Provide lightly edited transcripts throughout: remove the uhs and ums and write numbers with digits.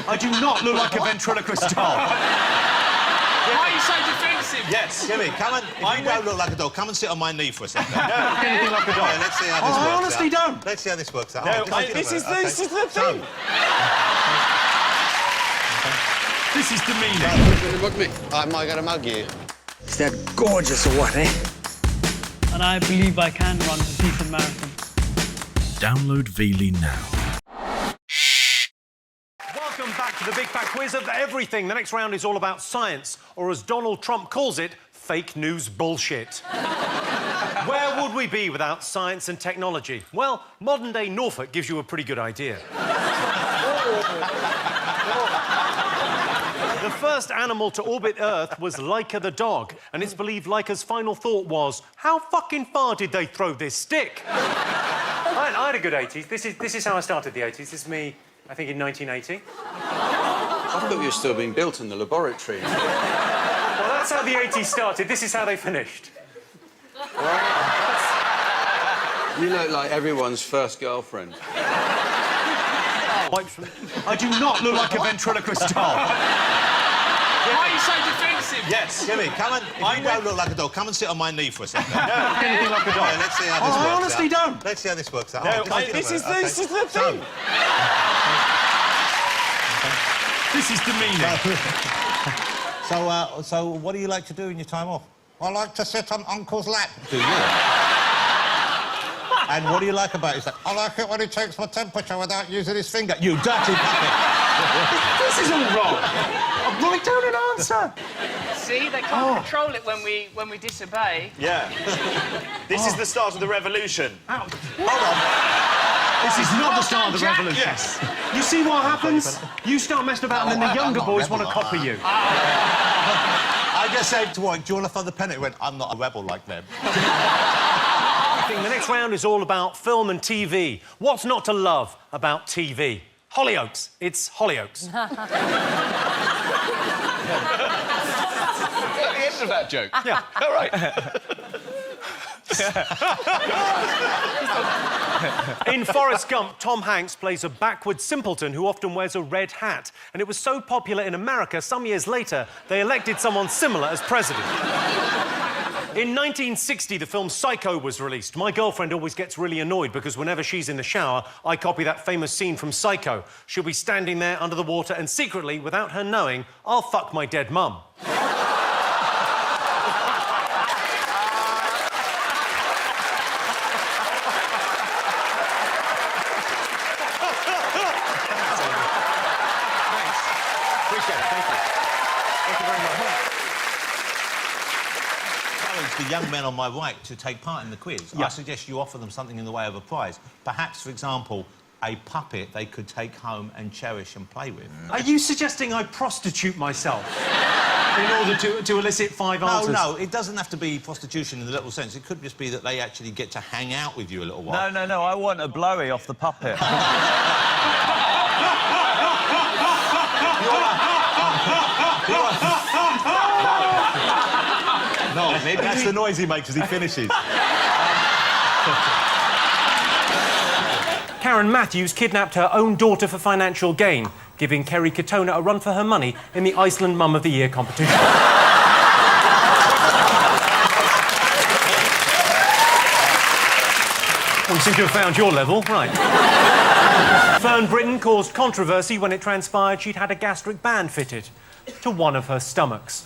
I do not look like a ventriloquist doll. Why are you so defensive? Yes. Jimmy, come and... If you don't look like a doll, come and sit on my knee for a second. No, anything like a doll. Yeah, let's see how this works I honestly don't. Let's see how this works out. No, This is the thing. This is demeaning. You're going to mug me? Am I going to mug you? Is that gorgeous or what, eh? And I believe I can run a decent marathon. Download Veely now. Welcome back to the Big Fat Quiz of everything. The next round is all about science, or as Donald Trump calls it, fake news bullshit. Where would we be without science and technology? Well, modern-day Norfolk gives you a pretty good idea. The first animal to orbit Earth was Laika the dog, and it's believed Laika's final thought was, how fucking far did they throw this stick? I had a good 80s. This is how I started the 80s. This is me, I think, in 1980. I thought you were still being built in the laboratory. Well, that's how the 80s started. This is how they finished. You look like everyone's first girlfriend. I do not look like a ventriloquist doll. Why are you so defensive? Yes. Jimmy, come and... If you don't look like a doll, come and sit on my knee for a second. No, anything like a doll. Yeah, let's see how this works out. I honestly don't. Let's see how this works out. No, This is the thing. This is demeaning. So what do you like to do in your time off? I like to sit on Uncle's lap. Do you? And what do you like about it? I like it when he takes my temperature without using his finger. You dirty puppet! This is all wrong. Write down an answer. See, they can't control it when we disobey. Yeah. This is the start of the revolution. Hold on. This is not the start of the revolution. Yes. You see what happens? You start messing about and then the younger boys want to copy you. I just said to Warwick, do you want to throw the pen? He went, I'm not a rebel like them. The next round is all about film and TV. What's not to love about TV? Hollyoaks. It's Hollyoaks. The end of that joke. Yeah. All right. In Forrest Gump, Tom Hanks plays a backward simpleton who often wears a red hat. And it was so popular in America, some years later, they elected someone similar as president. In 1960, the film Psycho was released. My girlfriend always gets really annoyed because whenever she's in the shower, I copy that famous scene from Psycho. She'll be standing there under the water and secretly, without her knowing, I'll fuck my dead mum. The young men on my right to take part in the quiz. Yeah. I suggest you offer them something in the way of a prize. Perhaps, for example, a puppet they could take home and cherish and play with. Are you suggesting I prostitute myself in order to elicit 5 answers? No, it doesn't have to be prostitution in the literal sense. It could just be that they actually get to hang out with you a little while. No, I want a blowy off the puppet. No, maybe that's the noise he makes as he finishes. Karen Matthews kidnapped her own daughter for financial gain, giving Kerry Katona a run for her money in the Iceland Mum of the Year competition. We seem to have found your level, right. Fern Britton caused controversy when it transpired she'd had a gastric band fitted to one of her stomachs.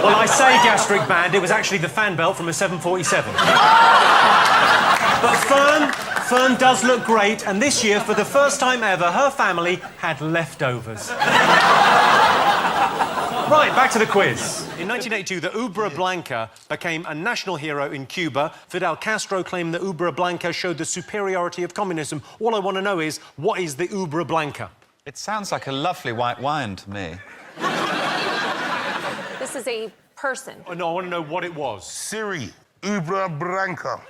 Well, I say gastric band, it was actually the fan belt from a 747. But Fern does look great, and this year, for the first time ever, her family had leftovers. Right, back to the quiz. In 1982, the Ubra Blanca became a national hero in Cuba. Fidel Castro claimed that Ubra Blanca showed the superiority of communism. All I want to know is, what is the Ubra Blanca? It sounds like a lovely white wine to me. This is a person. Oh, no, I want to know what it was. Siri, Ubra Branca.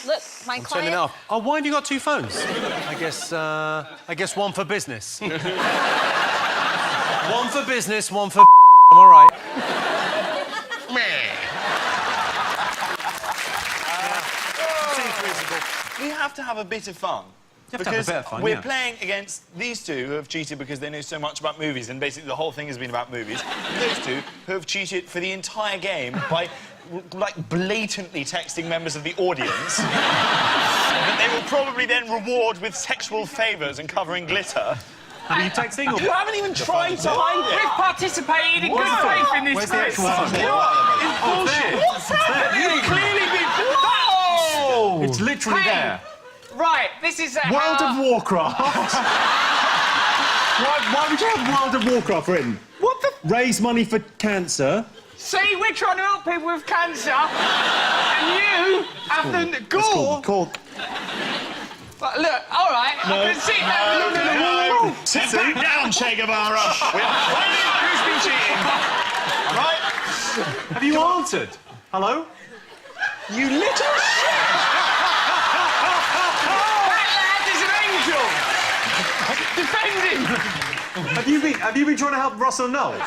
Look, my my Turning client. it off. Oh, why have you got two phones? I guess one for business. One for business, one for. I'm all right. Seems reasonable. We have to have a bit of fun. have to have a bit of fun, we're yeah. playing against these two who have cheated because they know so much about movies, and basically the whole thing has been about movies. Those two who have cheated for the entire game by, like, blatantly texting members of the audience that they will probably then reward with sexual favours and covering glitter. Are you texting or... You haven't even tried to hide it. We've participated in good faith in this. Where's the actual phone? You know what? It's bullshit. What's happening? You've clearly been... Oh! It's literally there. Right, this is World of Warcraft. why would you have World of Warcraft written? What the... Raise money for cancer. See, we're trying to help people with cancer, and you have the gall. Called. But look, all right, I can sit there and look at the wall. Sit back down, Che Guevara. We're finding out who's been cheating. Right? Have you answered? Hello? You little shit! That lad is an angel. Defend him. Have you been trying to help Russell Noels?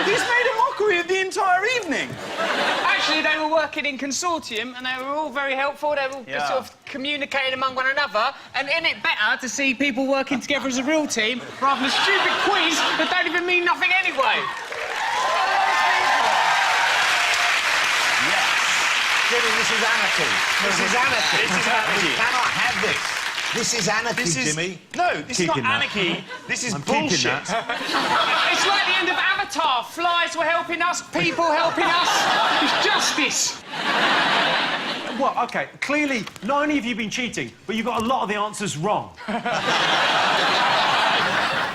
He's made a mockery of the entire evening. Actually, they were working in consortium, and they were all very helpful. They were all sort of communicating among one another, and isn't it better to see people working together as a real team rather than a stupid quiz that don't even mean nothing anyway? Jimmy, this is anarchy. This is anarchy. This is anarchy. We cannot have this. This is anarchy, Jimmy. No, this is not Keeping that. anarchy. This is I'm keeping bullshit. that. It's like the end of Avatar. Flies were helping us, people helping us. It's justice. Well, OK, clearly, not only have you been cheating, but you've got a lot of the answers wrong.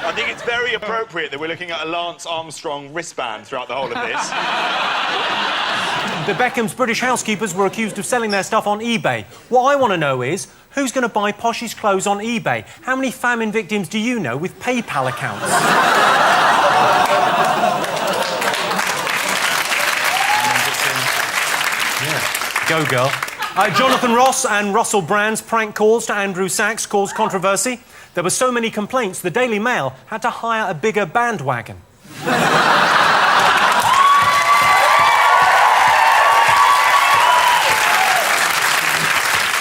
I think it's very appropriate that we're looking at a Lance Armstrong wristband throughout the whole of this. The Beckham's British housekeepers were accused of selling their stuff on eBay. What I want to know is, who's going to buy Poshy's clothes on eBay? How many famine victims do you know with PayPal accounts? Go, girl. Jonathan Ross and Russell Brand's prank calls to Andrew Sachs caused controversy. There were so many complaints, the Daily Mail had to hire a bigger bandwagon.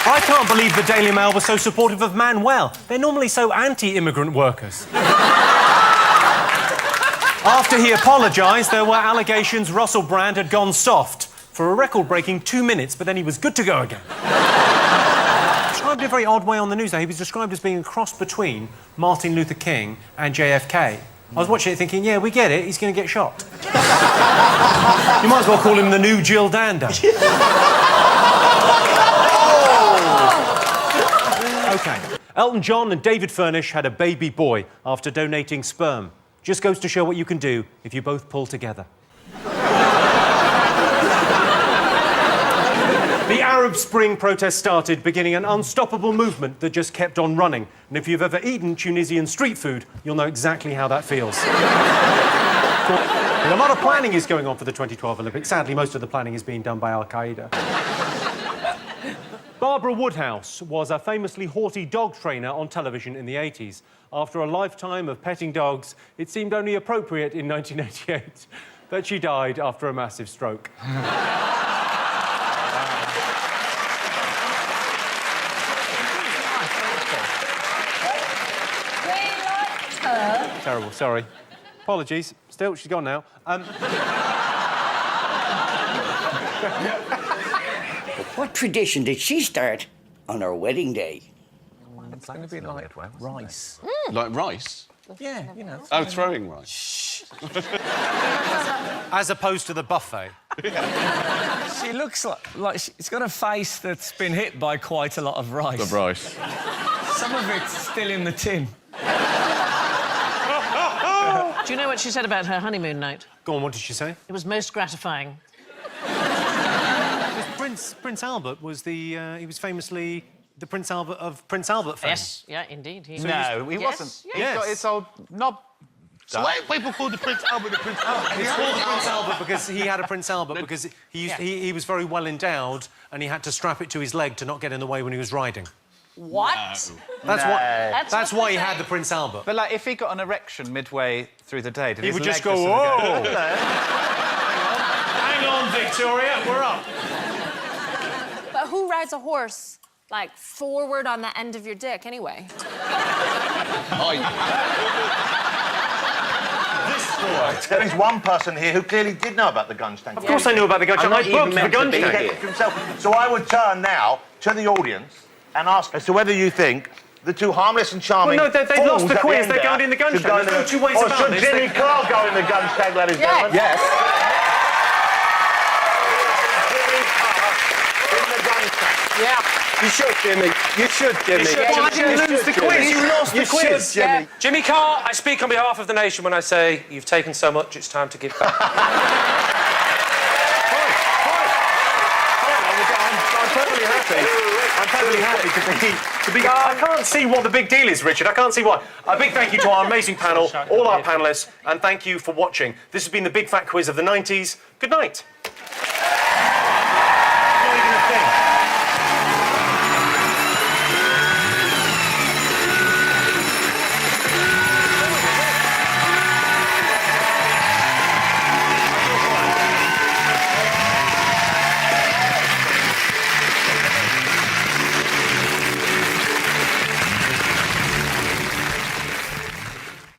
I can't believe the Daily Mail was so supportive of Manuel. They're normally so anti-immigrant workers. After he apologised, there were allegations Russell Brand had gone soft for a record-breaking 2 minutes, but then he was good to go again. Described in a very odd way on the news, though. He was described as being a cross between Martin Luther King and JFK. I was watching it thinking, yeah, we get it, he's going to get shot. You might as well call him the new Jill Dando. OK. Elton John and David Furnish had a baby boy after donating sperm. Just goes to show what you can do if you both pull together. The Arab Spring protest started, beginning an unstoppable movement that just kept on running. And if you've ever eaten Tunisian street food, you'll know exactly how that feels. And a lot of planning is going on for the 2012 Olympics. Sadly, most of the planning is being done by Al-Qaeda. Barbara Woodhouse was a famously haughty dog trainer on television in the 80s. After a lifetime of petting dogs, it seemed only appropriate in 1988 that she died after a massive stroke. Terrible, sorry. Apologies. Still, she's gone now. What tradition did she start on her wedding day? It's going to be like rice. Like rice? Yeah, you know. Oh, throwing rice. As opposed to the buffet. She looks like she's got a face that's been hit by quite a lot of rice. The rice. Some of it's still in the tin. Do you know what she said about her honeymoon night? Go on, what did she say? It was most gratifying. Prince Albert was the... he was famously the Prince Albert of Prince Albert fame. Yes, yeah, indeed. No, he wasn't. Yes. It's all not So why are people called the Prince Albert the Prince Albert? It's called the Prince Albert because he had a Prince Albert because he was very well endowed and he had to strap it to his leg to not get in the way when he was riding. What? That's why he had the Prince Albert. But, like, if he got an erection midway through the day, did he his would leg just go, whoa! Hang on, Victoria, we're up. But who rides a horse, like, forward on the end of your dick, anyway? There is one person here who clearly did know about the Gunge tank. Of course I knew about the Gunge tank. I booked the Gunge tank. Himself. So I would turn now to the audience and ask as to whether you think the two harmless and charming. Well, no, they've lost the quiz. They're going in the Gunge tank. There's no two ways about this. Should Jimmy Carr go in the Gunge tank, ladies and gentlemen? Yes. Jimmy Carr in the Gunge tank. Yeah. You should, Jimmy. You should, Jimmy. Why did you lose the quiz? You lost the quiz. Jimmy. Jimmy Carr, I speak on behalf of the nation when I say you've taken so much, it's time to give back. I'm perfectly happy. I'm perfectly happy to be. I can't see what the big deal is, Richard. I can't see why. A big thank you to our amazing panel, all our panellists, and thank you for watching. This has been the Big Fat Quiz of the 90s. Good night.